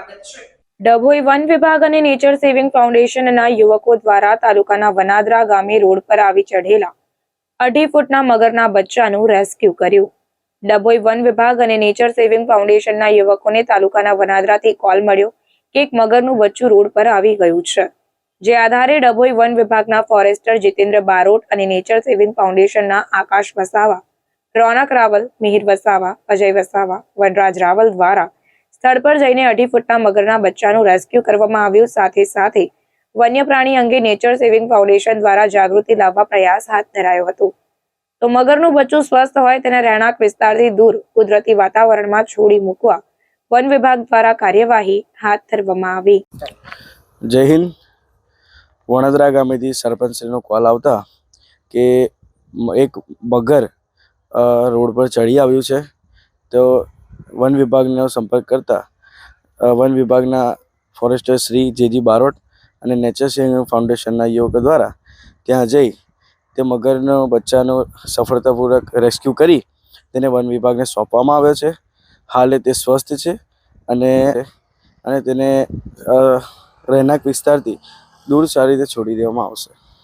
Dabhoi one વિભાગ અને nature saving ફાઉન્ડેશનના યુવકો દ્વારા તાલુકાના વનાદરા ગામે રોડ પર આવી ચઢેલા 2.5 ફૂટના મગરના બચ્ચાનું રેસ્ક્યુ કર્યું. ડભોઈ વન વિભાગ અને નેચર સેવિંગ ફાઉન્ડેશનના યુવકોને તાલુકાના વનાદરાથી કોલ મળ્યો કે એક મગરનું બચ્ચું રોડ પર આવી ગયું છે. જે આધારે ડભોઈ વન વિભાગના ફોરેસ્ટર જીતેન્દ્ર બારોટ અને નેચર સેવિંગ ફાઉન્ડેશનના આકાશ વસાવા, રોનક રાવલ, મિહિર વસાવા, અજય વસાવા, વનરાજ રાવલ દ્વારા સ્થળ પર જઈને 2.5 ફૂટના મગરના બચ્ચાનું રેસ્ક્યુ કરવામાં આવ્યું. સાથે સાથે વન્ય પ્રાણી અંગે નેચર સેવિંગ ફાઉન્ડેશન દ્વારા જાગૃતિ લાવવા પ્રયાસ હાથ ધરાયો હતો. તો મગરનું બચ્ચું સ્વસ્થ હોય તેને રહેણાંક વિસ્તારથી દૂર કુદરતી વાતાવરણમાં છોડી મૂકવા વન વિભાગ દ્વારા કાર્યવાહી હાથ ધરવામાં આવી. જય હિન્દ. વણાદરા ગામેથી સરપંચશ્રીનો કોલ આવતા કે એક મગર રોડ પર ચડી આવ્યું છે. તો વન વિભાગનો સંપર્ક કરતા વન વિભાગના ફોરેસ્ટર શ્રી જેજી બારોટ અને નેચર સેવિંગ ફાઉન્ડેશનના યુવકો દ્વારા ત્યાં જઈ તે મગરનો બચ્ચાનો સફળતાપૂર્વક રેસ્ક્યુ કરી તેને વન વિભાગને સોંપવામાં આવ્યો છે. હાલે તે સ્વસ્થ છે અને તેને રહેણાંક વિસ્તારથી દૂર સારી રીતે છોડી દેવામાં આવશે.